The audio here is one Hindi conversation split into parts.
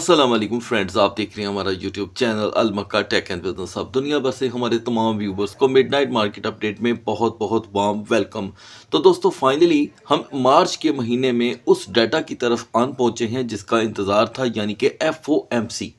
अस्सलाम वालेकुम फ्रेंड्स, आप देख रहे हैं हमारा YouTube channel Al Makka tech and business. अब दुनिया भर से हमारे तमाम व्यूवर्स को मिडनाइट मार्केट अपडेट में बहुत बहुत वार्म वेलकम। तो दोस्तों फाइनली हम मार्च के महीने में उस डाटा की तरफ आन पहुंचे हैं जिसका इंतज़ार था, यानी कि FOMC।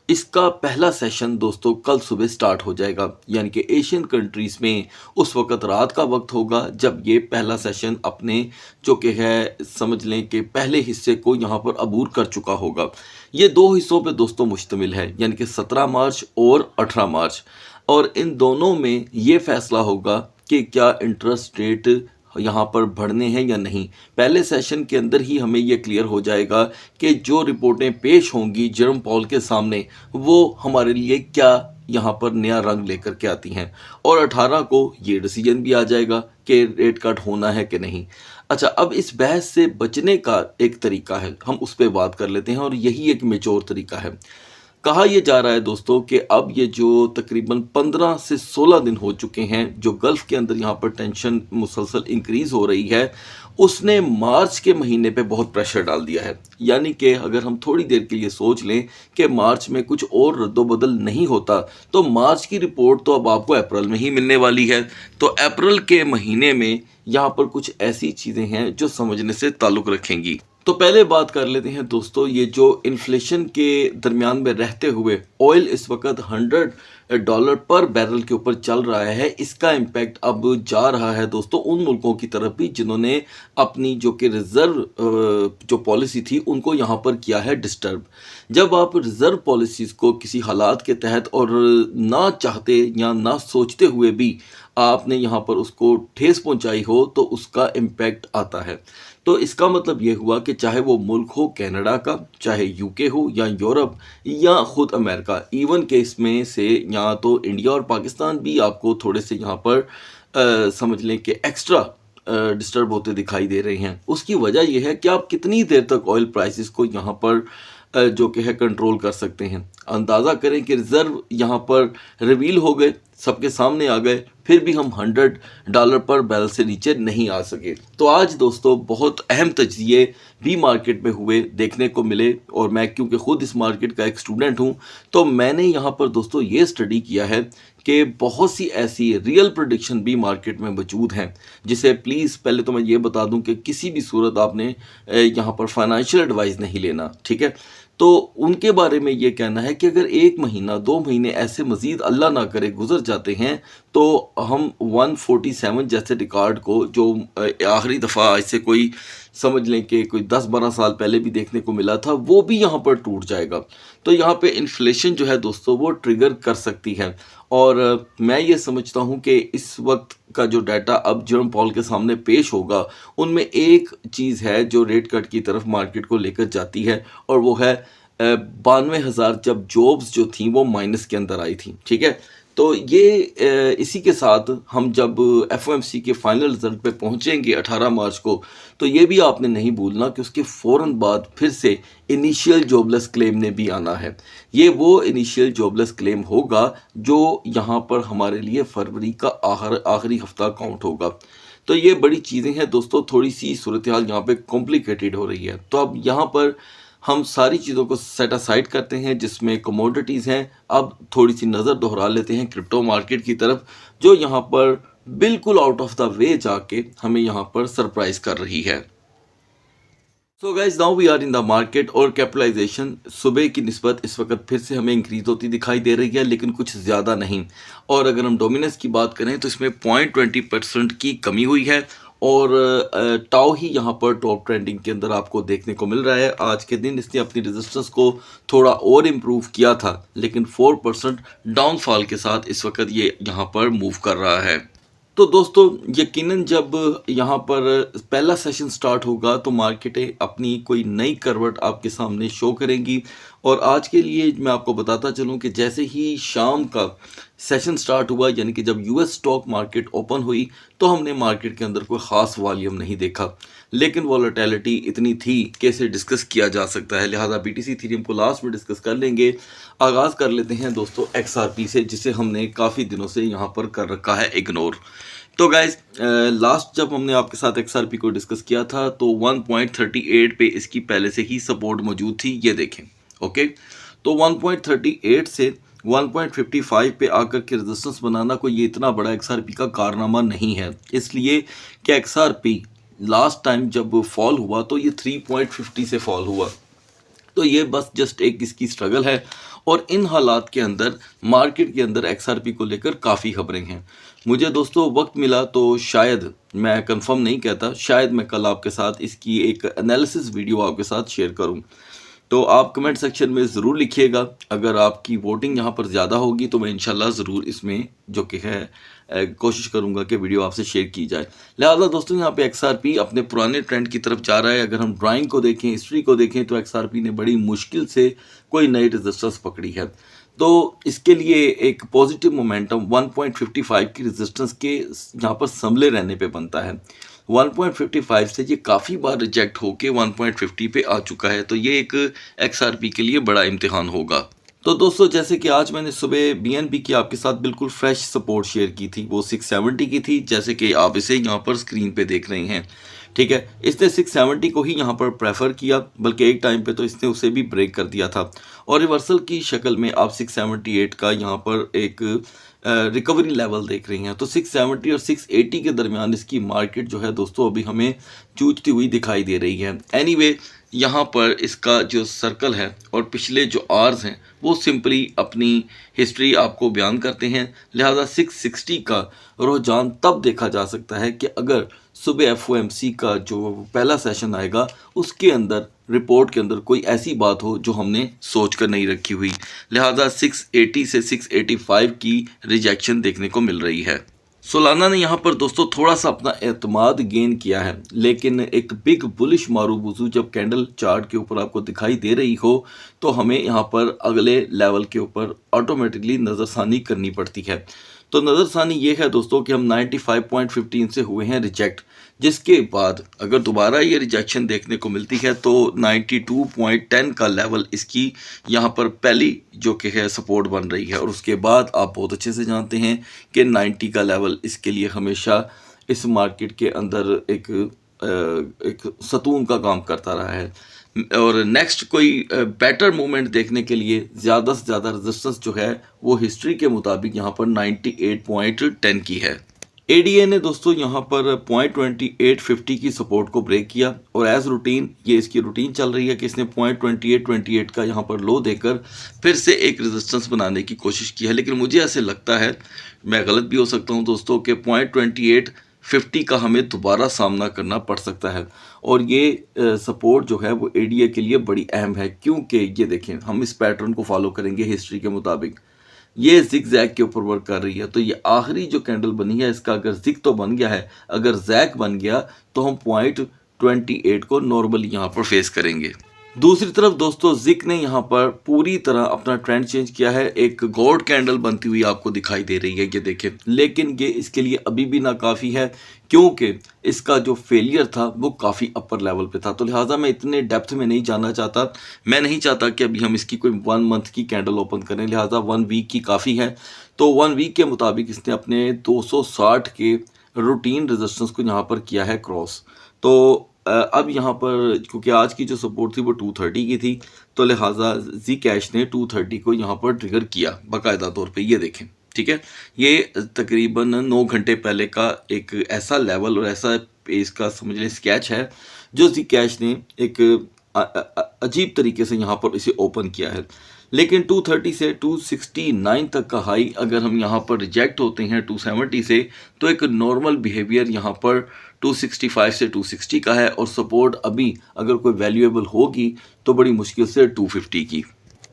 इसका पहला सेशन दोस्तों कल सुबह स्टार्ट हो जाएगा, यानी कि एशियन कंट्रीज़ में उस वक्त रात का वक्त होगा जब ये पहला सेशन अपने जो कि है समझ लें कि पहले हिस्से को यहाँ पर अबूर कर चुका होगा। ये दो हिस्सों पे दोस्तों मुश्तमिल है, यानी कि 17 मार्च और 18 मार्च, और इन दोनों में ये फैसला होगा कि क्या इंटरेस्ट रेट यहाँ पर बढ़ने हैं या नहीं। पहले सेशन के अंदर ही हमें यह क्लियर हो जाएगा कि जो रिपोर्टें पेश होंगी जेरोम पॉल के सामने वो हमारे लिए क्या यहाँ पर नया रंग लेकर के आती हैं, और 18 को ये डिसीजन भी आ जाएगा कि रेट कट होना है कि नहीं। अच्छा, अब इस बहस से बचने का एक तरीका है, हम उस पर बात कर लेते हैं, और यही एक मेच्योर तरीका है। कहा यह जा रहा है दोस्तों कि अब ये जो तकरीबन 15 से 16 दिन हो चुके हैं जो गल्फ़ के अंदर यहाँ पर टेंशन मुसलसल इंक्रीज़ हो रही है, उसने मार्च के महीने पे बहुत प्रेशर डाल दिया है। यानी कि अगर हम थोड़ी देर के लिए सोच लें कि मार्च में कुछ और रद्दोबदल नहीं होता तो मार्च की रिपोर्ट तो अब आपको अप्रैल में ही मिलने वाली है। तो अप्रैल के महीने में यहाँ पर कुछ ऐसी चीज़ें हैं जो समझने से ताल्लुक़ रखेंगी। तो पहले बात कर लेते हैं दोस्तों, ये जो इन्फ्लेशन के दरमियान में रहते हुए ऑयल इस वक्त $100 पर बैरल के ऊपर चल रहा है, इसका इम्पैक्ट अब जा रहा है दोस्तों उन मुल्कों की तरफ भी जिन्होंने अपनी जो कि रिज़र्व जो पॉलिसी थी उनको यहाँ पर किया है डिस्टर्ब। जब आप रिज़र्व पॉलिसीज़ को किसी हालात के तहत और ना चाहते या ना सोचते हुए भी आपने यहाँ पर उसको ठेस पहुँचाई हो तो उसका इम्पैक्ट आता है। तो इसका मतलब ये हुआ कि चाहे वो मुल्क हो कनाडा का, चाहे यूके हो या यूरोप या ख़ुद अमेरिका, इवन के इसमें से यहाँ तो इंडिया और पाकिस्तान भी आपको थोड़े से यहाँ पर समझ लें कि एक्स्ट्रा डिस्टर्ब होते दिखाई दे रहे हैं। उसकी वजह यह है कि आप कितनी देर तक ऑयल प्राइसेस को यहाँ पर जो कि है कंट्रोल कर सकते हैं। अंदाज़ा करें कि रिज़र्व यहाँ पर रिवील हो गए, सबके सामने आ गए, फिर भी हम $100 पर बैरल से नीचे नहीं आ सके। तो आज दोस्तों बहुत अहम तज्ज़िये भी मार्केट में हुए देखने को मिले, और मैं क्योंकि ख़ुद इस मार्केट का एक स्टूडेंट हूँ तो मैंने यहाँ पर दोस्तों ये स्टडी किया है कि बहुत सी ऐसी रियल प्रेडिक्शन भी मार्केट में मौजूद हैं जिसे प्लीज़ पहले तो मैं ये बता दूं कि किसी भी सूरत आपने यहाँ पर फाइनेंशियल एडवाइस नहीं लेना, ठीक है। तो उनके बारे में ये कहना है कि अगर 1 महीना 2 महीने ऐसे मज़ीद अल्लाह ना करे गुजर जाते हैं तो हम 147 जैसे रिकॉर्ड को जो आखिरी दफ़ा आज से कोई समझ लें कि कोई 10-12 साल पहले भी देखने को मिला था वो भी यहाँ पर टूट जाएगा। तो यहाँ पे इन्फ्लेशन जो है दोस्तों वो ट्रिगर कर सकती है, और मैं ये समझता हूँ कि इस वक्त का जो डाटा अब जेरोम पॉल के सामने पेश होगा उनमें एक चीज़ है जो रेट कट की तरफ मार्केट को लेकर जाती है, और वो है 92,000 जब जॉब्स जो थी वो माइनस के अंदर आई थी, ठीक है। तो ये इसी के साथ हम जब FOMC के फाइनल रिजल्ट पे पहुंचेंगे 18 मार्च को, तो ये भी आपने नहीं भूलना कि उसके फ़ौरन बाद फिर से इनिशियल जॉबलेस क्लेम ने भी आना है। ये वो इनिशियल जॉबलेस क्लेम होगा जो यहाँ पर हमारे लिए फरवरी का आखिरी हफ्ता काउंट होगा। तो ये बड़ी चीज़ें हैं दोस्तों, थोड़ी सी सूरत हाल यहाँ पे कॉम्प्लिकेटेड हो रही है। तो अब यहाँ पर हम सारी चीज़ों को सेट असाइड करते हैं जिसमें कमोडिटीज़ हैं। अब थोड़ी सी नज़र दोहरा लेते हैं क्रिप्टो मार्केट की तरफ, जो यहाँ पर बिल्कुल आउट ऑफ द वे जाके हमें यहाँ पर सरप्राइज कर रही है। So guys now we are in the market, और कैपिटलाइजेशन सुबह की निस्बत इस वक्त फिर से हमें इंक्रीज होती दिखाई दे रही है, लेकिन कुछ ज़्यादा नहीं। और अगर हम डोमिनेंस की बात करें तो इसमें 0.20% की कमी हुई है, और टाओ ही यहाँ पर टॉप ट्रेंडिंग के अंदर आपको देखने को मिल रहा है। आज के दिन इसने अपनी रेजिस्टेंस को थोड़ा और इम्प्रूव किया था, लेकिन 4% डाउनफॉल के साथ इस वक्त ये यहाँ पर मूव कर रहा है। तो दोस्तों यकीनन जब यहाँ पर पहला सेशन स्टार्ट होगा तो मार्केटें अपनी कोई नई करवट आपके सामने शो करेंगी। और आज के लिए मैं आपको बताता चलूँ कि जैसे ही शाम का सेशन स्टार्ट हुआ, यानी कि जब US स्टॉक मार्केट ओपन हुई, तो हमने मार्केट के अंदर कोई ख़ास वॉल्यूम नहीं देखा, लेकिन वॉलेटिलिटी इतनी थी कि इसे डिस्कस किया जा सकता है। लिहाजा BTC इथेरियम को लास्ट में डिस्कस कर लेंगे। आगाज़ कर लेते हैं दोस्तों XRP से, जिसे हमने काफ़ी दिनों से यहाँ पर कर रखा है इग्नोर। तो गाइज लास्ट जब हमने आपके साथ XRP को डिस्कस किया था तो 1.38 पे इसकी पहले से ही सपोर्ट मौजूद थी, ये देखें। ओके, तो 1.38 से 1.55 पे आकर के रेजिस्टेंस बनाना कोई ये इतना बड़ा XRP का कारनामा नहीं है, इसलिए कि XRP लास्ट टाइम जब फॉल हुआ तो ये 3.50 से फॉल हुआ, तो ये बस जस्ट एक इसकी स्ट्रगल है। और इन हालात के अंदर मार्केट के अंदर XRP को लेकर काफ़ी खबरें हैं। मुझे दोस्तों वक्त मिला तो शायद, मैं कंफर्म नहीं कहता, शायद मैं कल आपके साथ इसकी एक एनालिसिस वीडियो आपके साथ शेयर करूं। तो आप कमेंट सेक्शन में ज़रूर लिखिएगा, अगर आपकी वोटिंग यहाँ पर ज़्यादा होगी तो मैं इंशाल्लाह ज़रूर इसमें जो कि है कोशिश करूँगा कि वीडियो आपसे शेयर की जाए। लिहाजा दोस्तों यहाँ पे XRP अपने पुराने ट्रेंड की तरफ जा रहा है। अगर हम ड्राइंग को देखें, हिस्ट्री को देखें, तो XRP ने बड़ी मुश्किल से कोई नई रेजिस्टेंस पकड़ी है। तो इसके लिए एक पॉजिटिव मोमेंटम 1.55 की रेजिस्टेंस के यहाँ पर संभले रहने पे बनता है। 1.55 से ये काफ़ी बार रिजेक्ट होके 1.50 पे आ चुका है, तो ये एक XRP के लिए बड़ा इम्तिहान होगा। तो दोस्तों जैसे कि आज मैंने सुबह BNB की आपके साथ बिल्कुल फ्रेश सपोर्ट शेयर की थी, वो 670 की थी, जैसे कि आप इसे यहाँ पर स्क्रीन पे देख रहे हैं। ठीक है, इसने 670 को ही यहाँ पर प्रेफर किया, बल्कि एक टाइम पे तो इसने उसे भी ब्रेक कर दिया था, और रिवर्सल की शक्ल में आप 678 का यहाँ पर एक रिकवरी लेवल देख रही हैं। तो 670 और 680 के दरमियान इसकी मार्केट जो है दोस्तों अभी हमें जूझती हुई दिखाई दे रही है। एनीवे, यहाँ पर इसका जो सर्कल है और पिछले जो आर्स हैं वो सिंपली अपनी हिस्ट्री आपको बयान करते हैं। लिहाजा 660 का रुझान तब देखा जा सकता है कि अगर सुबह FOMC का जो पहला सेशन आएगा उसके अंदर रिपोर्ट के अंदर कोई ऐसी बात हो जो हमने सोच कर नहीं रखी हुई। लिहाजा 680 से 685 की रिजेक्शन देखने को मिल रही है। सोलाना ने यहाँ पर दोस्तों थोड़ा सा अपना एतमाद गेन किया है, लेकिन एक बिग बुलिश मारूबुजू जब कैंडल चार्ट के ऊपर आपको दिखाई दे रही हो तो हमें यहाँ पर अगले लेवल के ऊपर ऑटोमेटिकली नज़रसानी करनी पड़ती है। तो नज़रसानी ये है दोस्तों कि हम 95.15 से हुए हैं रिजेक्ट, जिसके बाद अगर दोबारा ये रिजेक्शन देखने को मिलती है तो 92.10 का लेवल इसकी यहाँ पर पहली जो कि है सपोर्ट बन रही है, और उसके बाद आप बहुत अच्छे से जानते हैं कि 90 का लेवल इसके लिए हमेशा इस मार्केट के अंदर एक सतून का काम करता रहा है। और नेक्स्ट कोई बेटर मूवमेंट देखने के लिए ज़्यादा से ज़्यादा रेजिस्टेंस जो है वो हिस्ट्री के मुताबिक यहाँ पर 98.10 की है। ADA ने दोस्तों यहाँ पर 0.2850 की सपोर्ट को ब्रेक किया, और एज रूटीन ये इसकी रूटीन चल रही है कि इसने 0.2828 का यहाँ पर लो देकर फिर से एक रेजिस्टेंस बनाने की कोशिश की है। लेकिन मुझे ऐसे लगता है, मैं गलत भी हो सकता हूँ दोस्तों, कि 0.2850 का हमें दोबारा सामना करना पड़ सकता है, और ये सपोर्ट जो है वो ADA के लिए बड़ी अहम है, क्योंकि ये देखें हम इस पैटर्न को फॉलो करेंगे हिस्ट्री के मुताबिक, ये जिग जैग के ऊपर वर्क कर रही है। तो ये आखिरी जो कैंडल बनी है इसका अगर जिग तो बन गया है, अगर जैग बन गया तो हम 0.28 को नॉर्मली यहाँ पर फेस करेंगे। दूसरी तरफ दोस्तों जिक ने यहाँ पर पूरी तरह अपना ट्रेंड चेंज किया है, एक गॉड कैंडल बनती हुई आपको दिखाई दे रही है, ये देखें। लेकिन ये इसके लिए अभी भी नाकाफ़ी है, क्योंकि इसका जो फेलियर था वो काफ़ी अपर लेवल पे था। तो लिहाजा मैं इतने डेप्थ में नहीं जाना चाहता, मैं नहीं चाहता कि अभी हम इसकी कोई 1 मंथ की कैंडल ओपन करें, लिहाजा 1 वीक की काफ़ी है। तो 1 वीक के मुताबिक इसने अपने 260 के रूटीन रेजिस्टेंस को यहाँ पर किया है क्रॉस। तो अब यहाँ पर क्योंकि आज की जो सपोर्ट थी वो 230 की थी, तो लिहाजा जी कैश ने 230 को यहाँ पर ट्रिगर किया बाकायदा तौर पे, ये देखें। ठीक है, ये तकरीबन 9 घंटे पहले का एक ऐसा लेवल और ऐसा इसका समझ लें स्केच है जो जी कैश ने एक अजीब तरीके से यहाँ पर इसे ओपन किया है। लेकिन 230 से 269 तक का हाई अगर हम यहाँ पर रिजेक्ट होते हैं 270 से, तो एक नॉर्मल बिहेवियर यहाँ पर 265 से 260 का है, और सपोर्ट अभी अगर कोई वैल्यूएबल होगी तो बड़ी मुश्किल से 250 की।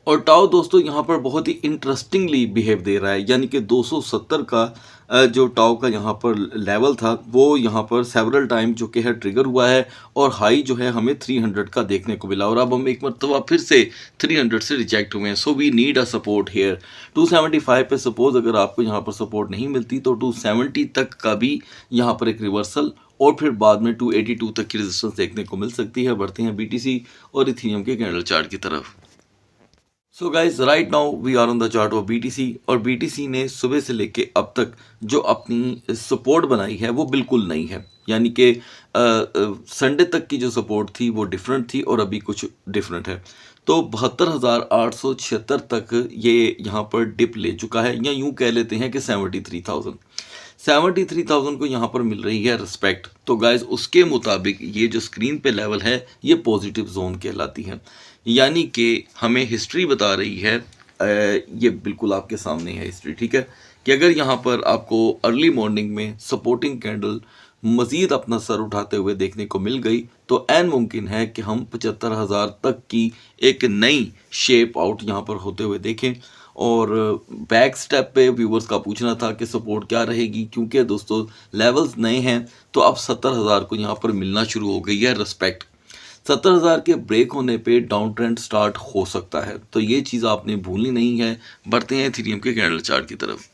और टाओ दोस्तों यहाँ पर बहुत ही इंटरेस्टिंगली बिहेव दे रहा है, यानी कि 270 का जो टाओ का यहाँ पर लेवल था वो यहाँ पर सेवरल टाइम जो कि है ट्रिगर हुआ है, और हाई जो है हमें 300 का देखने को मिला, और अब हम एक मरतबा फिर से 300 से रिजेक्ट हुए हैं। So we need a support here. 275 पे सपोज अगर आपको यहाँ पर सपोर्ट नहीं मिलती तो 270 तक का भी यहाँ पर एक रिवर्सल, और फिर बाद में 282 तक की रेजिस्टेंस देखने को मिल सकती है। बढ़ते हैं BTC और इथेरियम के कैंडल चार्ट की तरफ। So guys right now we are on the chart of BTC, और BTC ने सुबह से लेके अब तक जो अपनी सपोर्ट बनाई है वो बिल्कुल नई है, यानी कि संडे तक की जो सपोर्ट थी वो डिफरेंट थी और अभी कुछ डिफरेंट है। तो 72,876 तक ये यहाँ पर डिप ले चुका है, या यूं कह लेते हैं कि 73,000 को यहाँ पर मिल रही है रिस्पेक्ट। तो गाइज उसके मुताबिक ये जो स्क्रीन पे लेवल है ये पॉजिटिव जोन कहलाती है, यानी कि हमें हिस्ट्री बता रही है, ये बिल्कुल आपके सामने है हिस्ट्री, ठीक है, कि अगर यहाँ पर आपको अर्ली मॉर्निंग में सपोर्टिंग कैंडल मज़ीद अपना सर उठाते हुए देखने को मिल गई तो ऐन मुमकिन है कि हम 75,000 तक की एक नई शेप आउट यहाँ पर होते हुए देखें। और बैक स्टेप पे व्यूवर्स का पूछना था कि सपोर्ट क्या रहेगी, क्योंकि दोस्तों लेवल्स नए हैं तो अब 70,000 को यहाँ पर मिलना शुरू हो गई है रिस्पेक्ट। 70,000 के ब्रेक होने पे डाउन ट्रेंड स्टार्ट हो सकता है, तो ये चीज़ आपने भूलनी नहीं है। बढ़ते हैं इथेरियम के कैंडल चार्ट की तरफ।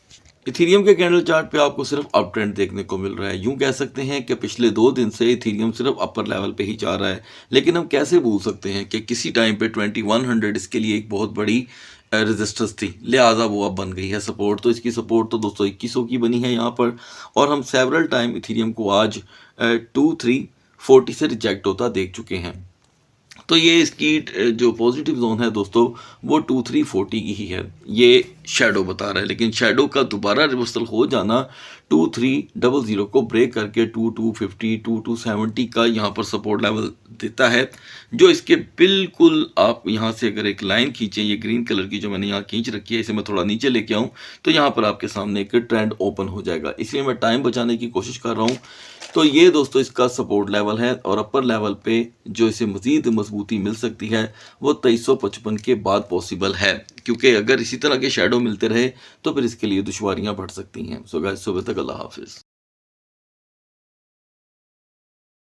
इथेरियम के कैंडल चार्ट पे आपको सिर्फ अप ट्रेंड देखने को मिल रहा है। यूं कह सकते हैं कि पिछले 2 दिन से इथेरियम सिर्फ अपर लेवल पे ही जा रहा है, लेकिन हम कैसे भूल सकते हैं कि किसी टाइम पे 2100 इसके लिए एक बहुत बड़ी रेजिस्टेंस थी, लिहाजा वो अब बन गई है सपोर्ट। तो इसकी सपोर्ट तो दोस्तों 2100 की बनी है यहाँ पर, और हम सेवरल टाइम इथेरियम को आज 2340 से रिजेक्ट होता देख चुके हैं। तो ये इसकी जो पॉजिटिव जोन है दोस्तों वो 2340 की ही है, ये शेडो बता रहा है, लेकिन शेडो का दोबारा रिवर्सल हो जाना 2300 को ब्रेक करके 2250 2270 का यहाँ पर सपोर्ट लेवल देता है, जो इसके बिल्कुल आप यहाँ से अगर एक लाइन खींचें, ये ग्रीन कलर की जो मैंने यहाँ खींच रखी है, इसे मैं थोड़ा नीचे लेके आऊँ तो यहाँ पर आपके सामने एक ट्रेंड ओपन हो जाएगा, इसलिए मैं टाइम बचाने की कोशिश कर रहा हूँ। तो ये दोस्तों इसका सपोर्ट लेवल है, और अपर लेवल पे जो इसे मज़ीद मजबूती मिल सकती है वो 2355 के बाद पॉसिबल है, क्योंकि अगर इसी तरह के शेडो मिलते रहे तो फिर इसके लिए दुश्वारियां बढ़ सकती हैं। सो गाइस, सुबह तक अल्लाह हाफिज़।